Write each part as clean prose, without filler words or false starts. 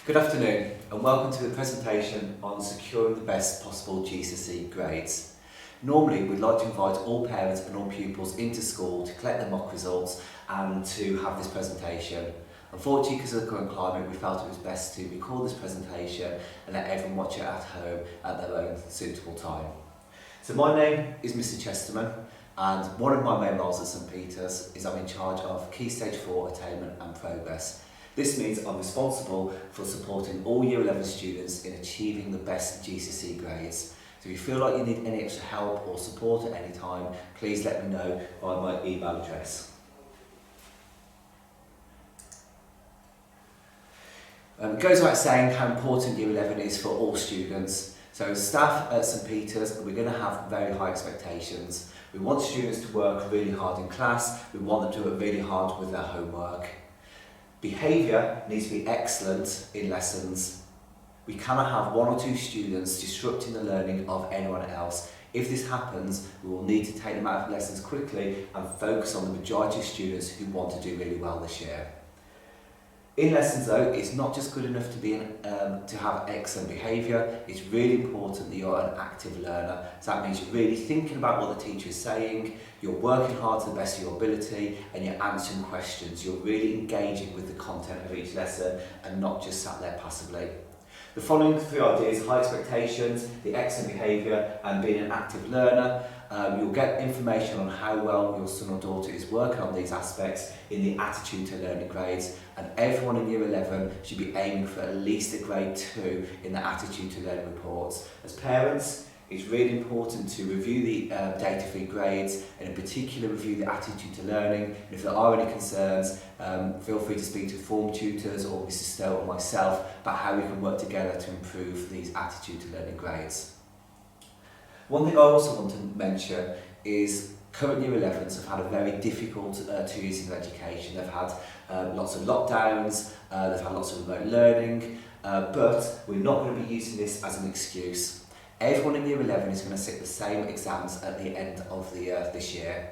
Good afternoon and welcome to the presentation on securing the best possible GCSE grades. Normally we'd like to invite all parents and all pupils into school to collect their mock results and to have this presentation. Unfortunately, because of the current climate, we felt it was best to record this presentation and let everyone watch it at home at their own suitable time. So my name is Mr Chesterman, and one of my main roles at St Peter's is I'm in charge of Key Stage 4 attainment and progress. This means I'm responsible for supporting all Year 11 students in achieving the best GCSE grades. So if you feel like you need any extra help or support at any time, please let me know via my email address. It goes without saying how important Year 11 is for all students. So as staff at St Peter's, we're going to have very high expectations. We want students to work really hard in class, we want them to work really hard with their homework. Behaviour needs to be excellent in lessons. We cannot have one or two students disrupting the learning of anyone else. If this happens, we will need to take them out of lessons quickly and focus on the majority of students who want to do really well this year. In lessons though, it's not just good enough to have excellent behaviour, it's really important that you're an active learner. So that means you're really thinking about what the teacher is saying, you're working hard to the best of your ability, and you're answering questions. You're really engaging with the content of each lesson and not just sat there passively. The following three ideas: high expectations, the excellent behaviour, and being an active learner. You'll get information on how well your son or daughter is working on these aspects in the attitude to learning grades, and everyone in Year 11 should be aiming for at least a grade 2 in the attitude to learning reports. As parents, it's really important to review the data for your grades, and in particular review the attitude to learning. And if there are any concerns, feel free to speak to form tutors or Mrs Stowe or myself about how we can work together to improve these attitude to learning grades. One thing I also want to mention is current Year 11s have had a very difficult 2 years in education. They've had lots of lockdowns, they've had lots of remote learning, but we're not going to be using this as an excuse. Everyone in Year 11 is going to sit the same exams at the end of this year.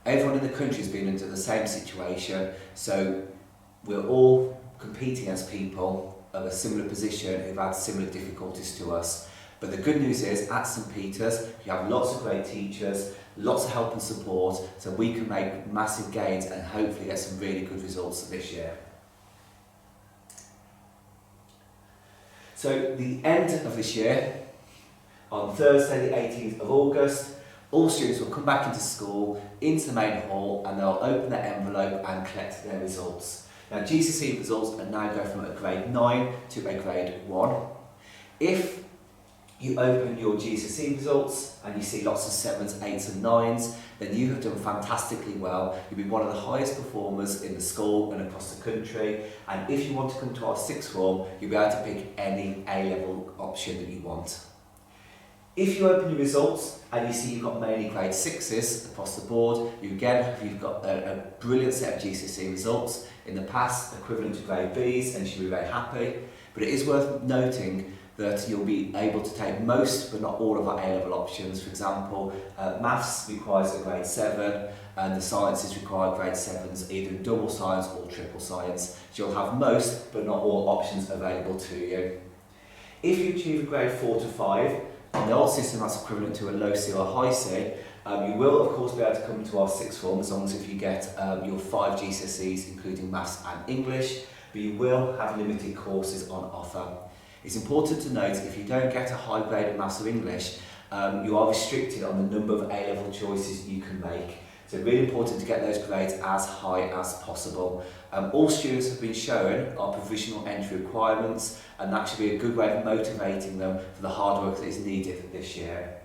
Everyone in the country has been under the same situation, so we're all competing as people of a similar position who've had similar difficulties to us. But the good news is, at St Peter's, you have lots of great teachers, lots of help and support, so we can make massive gains and hopefully get some really good results this year. So the end of this year, on Thursday the 18th of August, all students will come back into school, into the main hall, and they'll open their envelope and collect their results. Now GCSE results are now going from a grade 9 to a grade 1. If you open your GCSE results and you see lots of 7s, 8s and 9s, then you have done fantastically well. You'll be one of the highest performers in the school and across the country. And if you want to come to our sixth form, you'll be able to pick any A-level option that you want. If you open your results and you see you've got mainly grade 6s across the board, you've got a brilliant set of GCSE results. In the past, equivalent to grade Bs, and you should be very happy. But it is worth noting that you'll be able to take most but not all of our A-level options. For example, maths requires a grade 7 and the sciences require grade 7s, either in double science or triple science. So you'll have most but not all options available to you. If you achieve a grade 4 to 5, on the old system that's equivalent to a low C or a high C, you will of course be able to come to our sixth form as long as if you get your 5 GCSEs including maths and English, but you will have limited courses on offer. It's important to note, if you don't get a high grade in maths or English, you are restricted on the number of A-level choices you can make. So really important to get those grades as high as possible. All students have been shown our provisional entry requirements, and that should be a good way of motivating them for the hard work that is needed this year.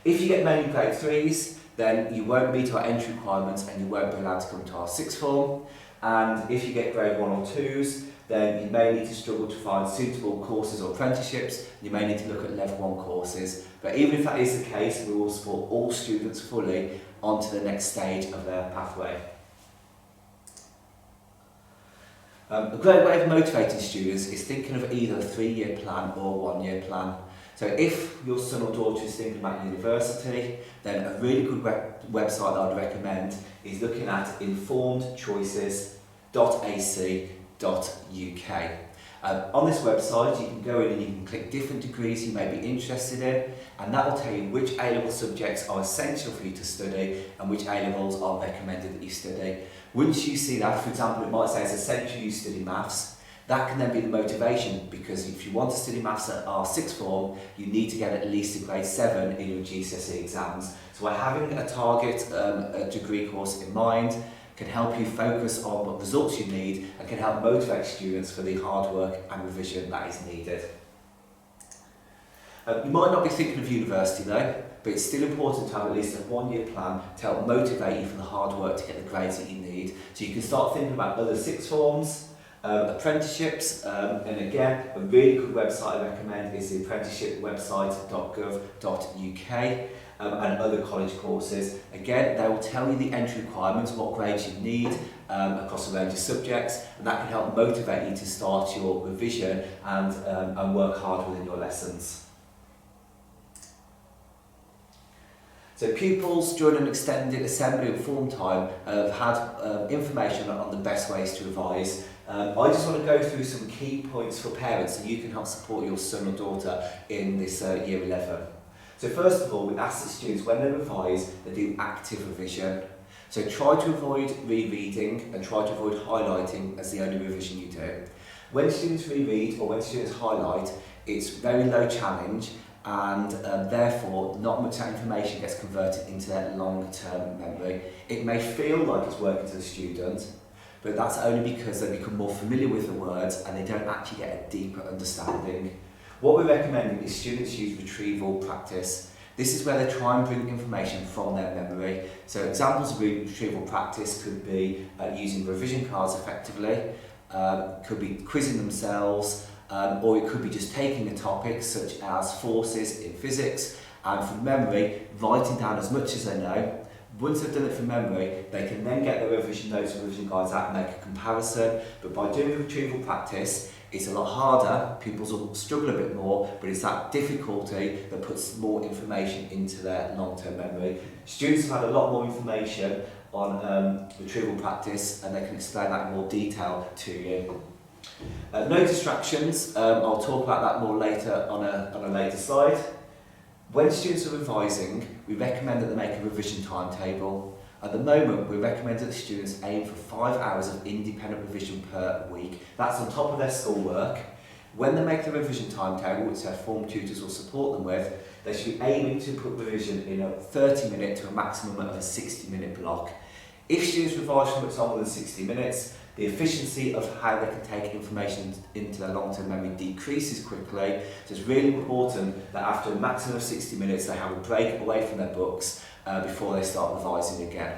If you get mainly grade 3s, then you won't meet our entry requirements and you won't be allowed to come to our sixth form. And if you get grade 1 or 2s, then you may need to struggle to find suitable courses or apprenticeships. You may need to look at level 1 courses. But even if that is the case, we will support all students fully onto the next stage of their pathway. A great way of motivating students is thinking of either a 3-year plan or a 1-year plan. So if your son or daughter is thinking about university, then a really good website that I'd recommend is looking at informedchoices.ac.uk. On this website you can go in and you can click different degrees you may be interested in, and that will tell you which A-level subjects are essential for you to study and which A-levels are recommended that you study. Once you see that, for example, it might say it's essential you study maths. That can then be the motivation, because if you want to study maths at our sixth form, you need to get at least a grade 7 in your GCSE exams. So by having a target, a degree course in mind, can help you focus on what results you need and can help motivate students for the hard work and revision that is needed. You might not be thinking of university though, but it's still important to have at least a one-year plan to help motivate you for the hard work to get the grades that you need. So you can start thinking about other sixth forms, apprenticeships, and again, a really good website I recommend is the apprenticeship website.gov.uk, and other college courses. Again, they will tell you the entry requirements, what grades you need across a range of subjects, and that can help motivate you to start your revision and work hard within your lessons. So pupils during an extended assembly and form time have had information on the best ways to revise. I just want to go through some key points for parents so you can help support your son or daughter in this year 11. So first of all, we ask the students when they revise, they do active revision. So try to avoid rereading and try to avoid highlighting as the only revision you do. When students reread or when students highlight, it's very low challenge, and therefore not much information gets converted into their long-term memory. It may feel like it's working to the student, but that's only because they become more familiar with the words and they don't actually get a deeper understanding. What we're recommending is students use retrieval practice. This is where they try and bring information from their memory. So examples of retrieval practice could be using revision cards effectively, could be quizzing themselves, or it could be just taking a topic such as forces in physics and from memory writing down as much as they know. Once they've done it from memory, they can then get their revision notes and revision guides out and make a comparison. But by doing retrieval practice, it's a lot harder, pupils will struggle a bit more, but it's that difficulty that puts more information into their long-term memory. Students have had a lot more information on retrieval practice and they can explain that in more detail to you. No distractions, I'll talk about that more later on a later slide. When students are revising, we recommend that they make a revision timetable. At the moment, we recommend that the students aim for 5 hours of independent revision per week. That's on top of their schoolwork. When they make the revision timetable, which their form tutors will support them with, they should be aiming to put revision in a 30-minute to a maximum of a 60-minute block. If students revise for much longer than 60 minutes, the efficiency of how they can take information into their long-term memory decreases quickly. So it's really important that after a maximum of 60 minutes they have a break away from their books before they start revising again.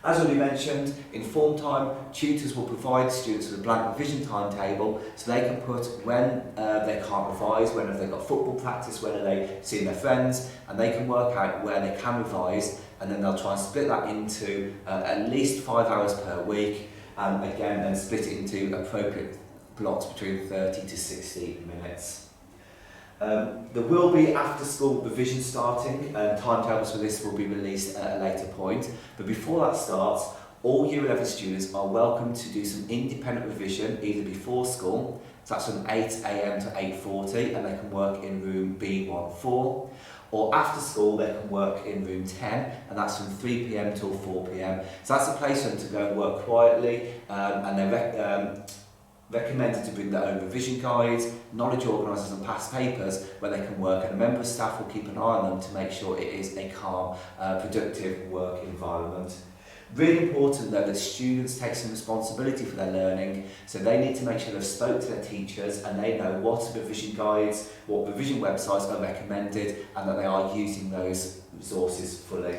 As already mentioned, in form time, tutors will provide students with a blank revision timetable so they can put when they can't revise, when have they got football practice, when are they seeing their friends, and they can work out where they can revise, and then they'll try and split that into at least 5 hours per week, and again then split it into appropriate blocks between 30 to 60 minutes. There will be after school revision starting, and timetables for this will be released at a later point, but before that starts, all Year 11 students are welcome to do some independent revision either before school, so that's from 8 AM to 8:40, and they can work in room B14, or after school they can work in room 10, and that's from 3 PM till 4 PM. So that's a place for them to go and work quietly, and they're recommended to bring their own revision guides, knowledge organisers and past papers where they can work, and a member of staff will keep an eye on them to make sure it is a calm, productive work environment. Really important though that students take some responsibility for their learning, so they need to make sure they've spoke to their teachers and they know what revision guides, what revision websites are recommended, and that they are using those resources fully.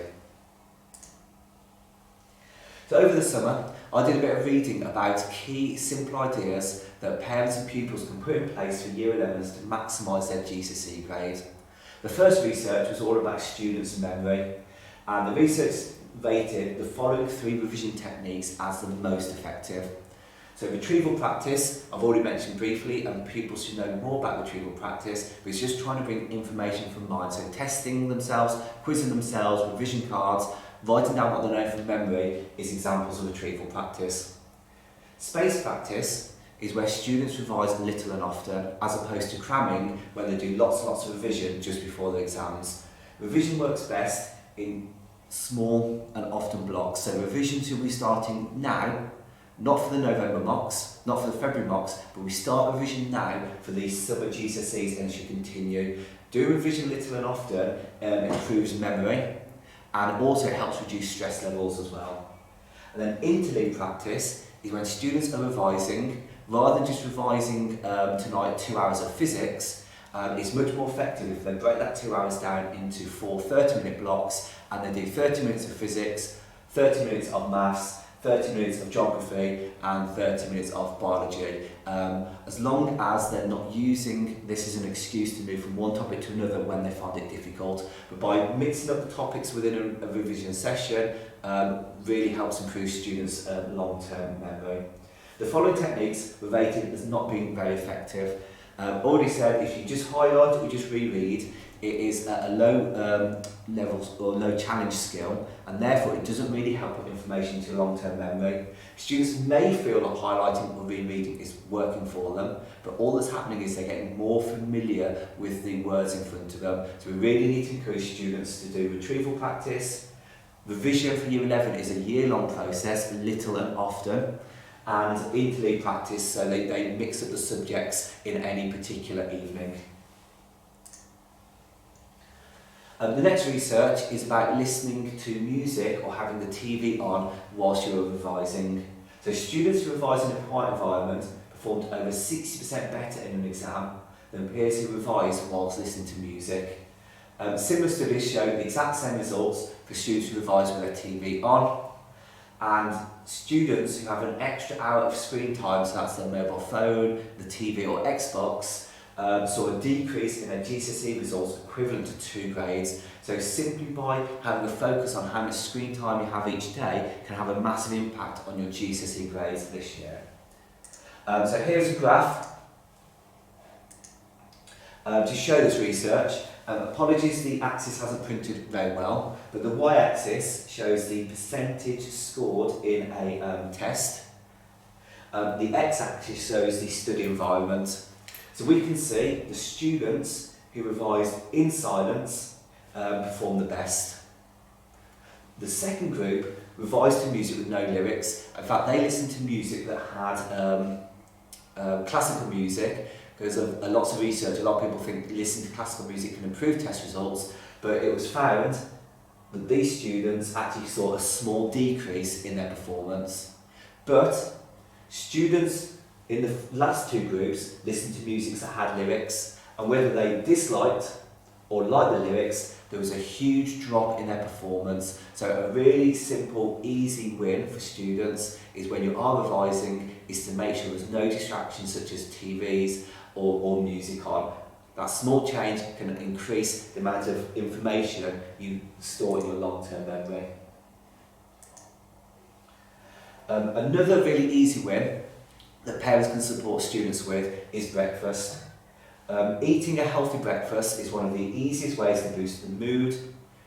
So over the summer, I did a bit of reading about key simple ideas that parents and pupils can put in place for Year 11s to maximise their GCSE grade. The first research was all about students' memory, and the research rated the following 3 revision techniques as the most effective. So retrieval practice, I've already mentioned briefly, and pupils should know more about retrieval practice, but it's just trying to bring information from mind. So testing themselves, quizzing themselves, revision cards, writing down what they know from memory is examples of retrieval practice. Space practice, is where students revise little and often, as opposed to cramming when they do lots and lots of revision just before the exams. Revision works best in small and often blocks, so revisions will be starting now, not for the November mocks, not for the February mocks, but we start revision now for these summer GCSEs and should continue. Doing revision little and often improves memory, and also helps reduce stress levels as well. And then interleave practice is when students are revising, rather than just revising tonight 2 hours of physics. It's much more effective if they break that 2 hours down into 4 30-minute blocks, and they do 30 minutes of physics, 30 minutes of maths, 30 minutes of geography and 30 minutes of biology. As long as they're not using this as an excuse to move from one topic to another when they find it difficult. But by mixing up the topics within a revision session really helps improve students' long-term memory. The following techniques were rated as not being very effective. Already said, if you just highlight or just reread, it is at a low level or low challenge skill, and therefore it doesn't really help put information into long-term memory. Students may feel that highlighting or rereading is working for them, but all that's happening is they're getting more familiar with the words in front of them. So we really need to encourage students to do retrieval practice. Revision for Year 11 is a year-long process, little and often, and interleave practice, so they mix up the subjects in any particular evening. The next research is about listening to music or having the TV on whilst you're revising. So students who revise in a quiet environment performed over 60% better in an exam than peers who revise whilst listening to music. Similar studies show the exact same results for students who revise with their TV on, and students who have an extra hour of screen time, so that's their mobile phone, the TV or Xbox, saw a decrease in their GCSE results equivalent to 2 grades. So simply by having a focus on how much screen time you have each day can have a massive impact on your GCSE grades this year. So here's a graph to show this research. Apologies, the axis hasn't printed very well, but the y-axis shows the percentage scored in a test. The x-axis shows the study environment. So we can see the students who revised in silence performed the best. The second group revised to music with no lyrics. In fact, they listened to music that had classical music, because of lots of research, a lot of people think listening to classical music can improve test results, but it was found that these students actually saw a small decrease in their performance. But students in the last 2 groups listened to music that had lyrics, and whether they disliked or liked the lyrics, there was a huge drop in their performance. So a really simple, easy win for students is when you are revising is to make sure there's no distractions such as TVs or music on. That small change can increase the amount of information you store in your long-term memory. Another really easy win that parents can support students with is breakfast. Eating a healthy breakfast is one of the easiest ways to boost the mood,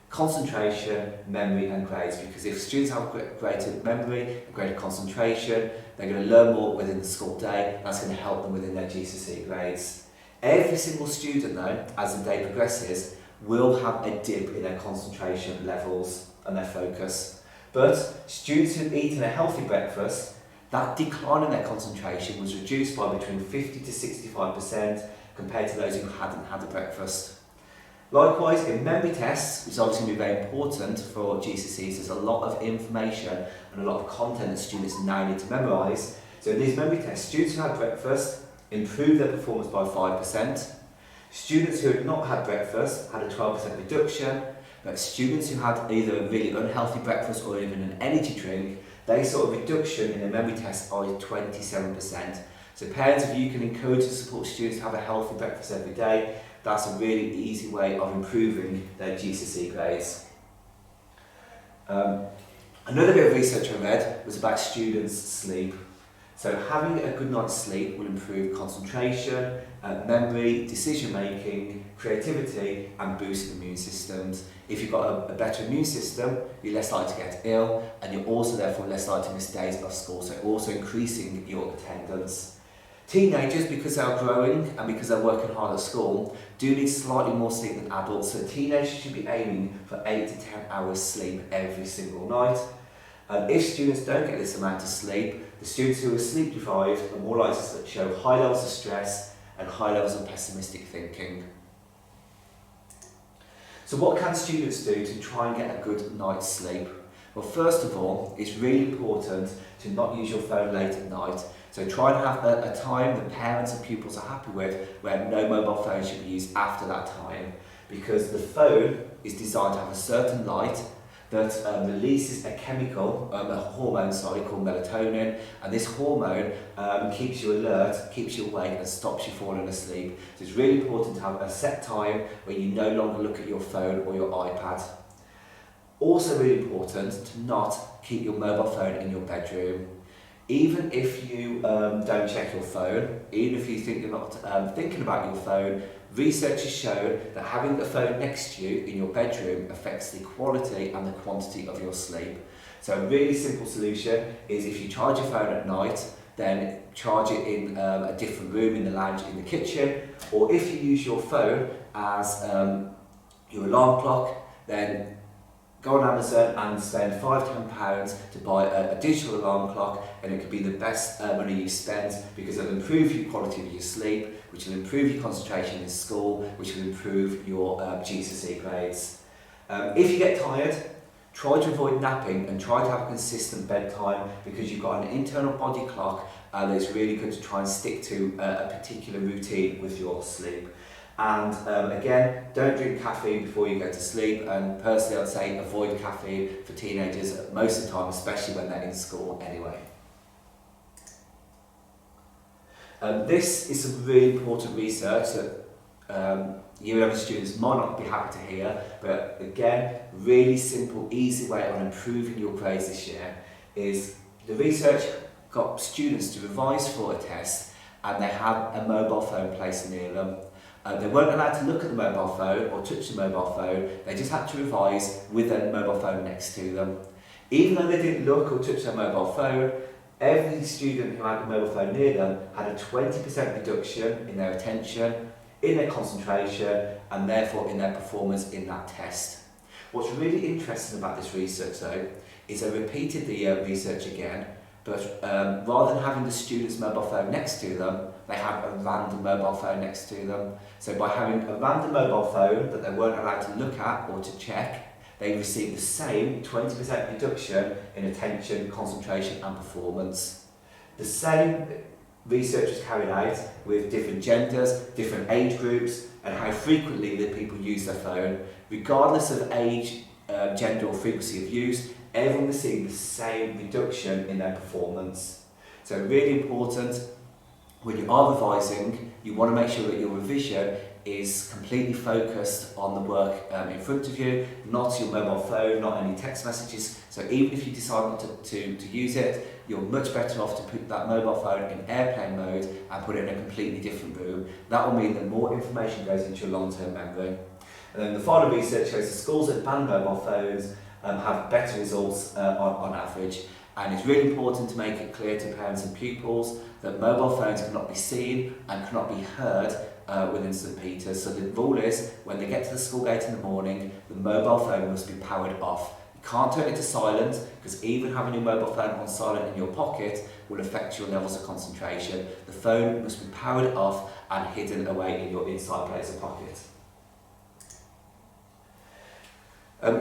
concentration, memory and grades, because if students have greater memory and greater concentration, they're going to learn more within the school day. That's going to help them within their GCSE grades. Every single student though, as the day progresses, will have a dip in their concentration levels and their focus. But students who've eaten a healthy breakfast, that decline in their concentration was reduced by between 50 to 65% compared to those who hadn't had a breakfast. Likewise, in memory tests, which is obviously going to be very important for GCSEs, there's a lot of information and a lot of content that students now need to memorise. So in these memory tests, students who had breakfast improved their performance by 5%. Students who had not had breakfast had a 12% reduction, but students who had either a really unhealthy breakfast or even an energy drink, they saw a reduction in their memory test by 27%. So parents, if you can encourage and support students to have a healthy breakfast every day, that's a really easy way of improving their GCSE grades. Another bit of research I read was about students' sleep. So having a good night's sleep will improve concentration, memory, decision making, creativity and boost immune systems. If you've got a better immune system, you're less likely to get ill, and you're also therefore less likely to miss days of school, so also increasing your attendance. Teenagers, because they're growing and because they're working hard at school, do need slightly more sleep than adults, so teenagers should be aiming for 8 to 10 hours sleep every single night. If students don't get this amount of sleep, the students who are sleep deprived are more likely to show high levels of stress and high levels of pessimistic thinking. So what can students do to try and get a good night's sleep? Well, first of all, it's really important to not use your phone late at night. So try and have a time that parents and pupils are happy with where no mobile phone should be used after that time, because the phone is designed to have a certain light that releases a chemical, a hormone, called melatonin, and this hormone keeps you alert, keeps you awake and stops you falling asleep. So it's really important to have a set time where you no longer look at your phone or your iPad. Also really important to not keep your mobile phone in your bedroom. Even if you don't check your phone, even if you think you're not thinking about your phone, research has shown that having the phone next to you in your bedroom affects the quality and the quantity of your sleep. So a really simple solution is if you charge your phone at night, then charge it in a different room, in the lounge, in the kitchen, or if you use your phone as your alarm clock, then go on Amazon and spend £5–10 to buy a digital alarm clock, and it could be the best money you spend, because it'll improve your quality of your sleep, which will improve your concentration in school, which will improve your GCSE grades. If you get tired, try to avoid napping and try to have a consistent bedtime, because you've got an internal body clock that it's really good to try and stick to a particular routine with your sleep. And again, don't drink caffeine before you go to sleep, and personally I'd say avoid caffeine for teenagers most of the time, especially when they're in school anyway. This is some really important research that Year 11 students might not be happy to hear, but again, really simple, easy way on improving your grades this year is the research got students to revise for a test and they had a mobile phone placed near them. They weren't allowed to look at the mobile phone or touch the mobile phone, they just had to revise with their mobile phone next to them. Even though they didn't look or touch their mobile phone, every student who had a mobile phone near them had a 20% reduction in their attention, in their concentration, and therefore in their performance in that test. What's really interesting about this research though, is they repeated the research again, but rather than having the student's mobile phone next to them, they have a random mobile phone next to them. So by having a random mobile phone that they weren't allowed to look at or to check, they received the same 20% reduction in attention, concentration and performance. The same research was carried out with different genders, different age groups, and how frequently the people use their phone. Regardless of age, gender or frequency of use, everyone received the same reduction in their performance. So really important, when you are revising, you want to make sure that your revision is completely focused on the work in front of you, not your mobile phone, not any text messages. So even if you decide not to use it, you're much better off to put that mobile phone in airplane mode and put it in a completely different room. That will mean that more information goes into your long-term memory. And then the final research shows that schools that ban mobile phones have better results on average. And it's really important to make it clear to parents and pupils that mobile phones cannot be seen and cannot be heard within St Peter's. So the rule is, when they get to the school gate in the morning, the mobile phone must be powered off. You can't turn it to silent, because even having your mobile phone on silent in your pocket will affect your levels of concentration. The phone must be powered off and hidden away in your inside blazer pocket.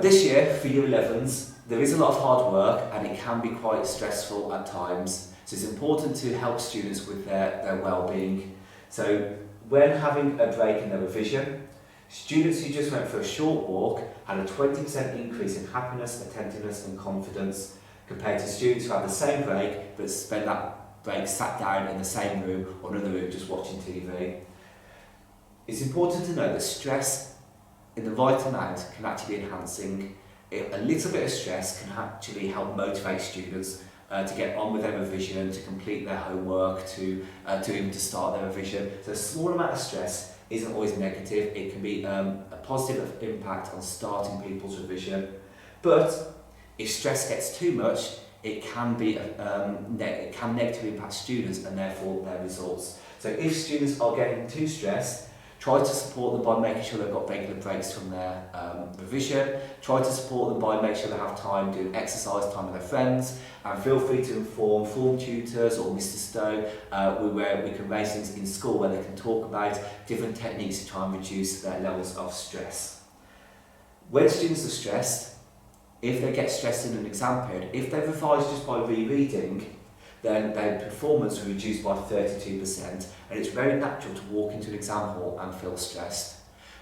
This year, for Year 11s, there is a lot of hard work and it can be quite stressful at times. So it's important to help students with their well-being. So when having a break in their revision, students who just went for a short walk had a 20% increase in happiness, attentiveness and confidence, compared to students who had the same break but spent that break sat down in the same room or another room just watching TV. It's important to know that stress in the right amount can actually be enhancing. A little bit of stress can actually help motivate students to get on with their revision, to complete their homework, to even to start their revision. So a small amount of stress isn't always negative. It can be a positive impact on starting people's revision. But if stress gets too much, it can negatively impact students and therefore their results. So if students are getting too stressed, try to support them by making sure they've got regular breaks from their revision. Try to support them by making sure they have time doing exercise time with their friends. And feel free to inform form tutors or Mr Stowe where we can raise things in school where they can talk about different techniques to try and reduce their levels of stress. When students are stressed, if they get stressed in an exam period, if they revise just by rereading, then their performance will reduce by 32%, and it's very natural to walk into an exam hall and feel stressed.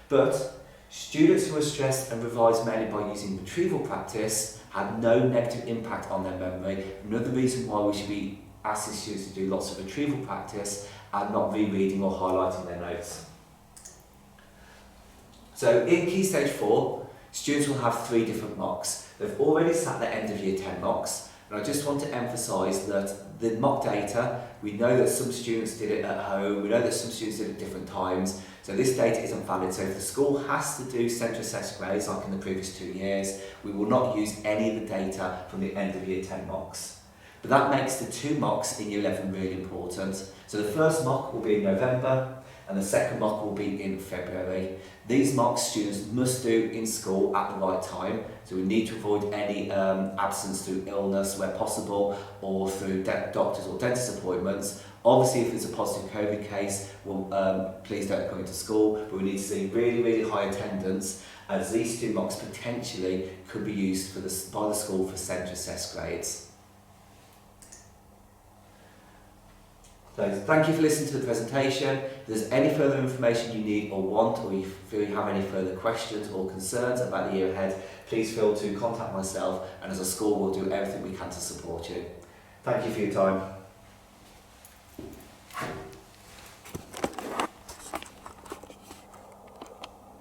But students who are stressed and revise mainly by using retrieval practice have no negative impact on their memory. Another reason why we should be asking students to do lots of retrieval practice and not rereading or highlighting their notes. So in Key Stage 4, students will have 3 different mocks. They've already sat their end of year 10 mocks, and I just want to emphasise that the mock data, we know that some students did it at home, we know that some students did it at different times, so this data isn't valid. So if the school has to do centre assessed grades like in the previous 2 years, we will not use any of the data from the end of year 10 mocks. But that makes the 2 mocks in year 11 really important. So the first mock will be in November, and the second mock will be in February. These mocks students must do in school at the right time, so we need to avoid any absence through illness where possible or through doctors or dentist appointments. Obviously, if there's a positive COVID case, well, please don't come into school, but we need to see really, really high attendance, as these 2 mocks potentially could be used by the school for centre assessed grades. So thank you for listening to the presentation. If there's any further information you need or want, or you feel you have any further questions or concerns about the year ahead, please feel to contact myself, and as a school we'll do everything we can to support you. Thank you for your time.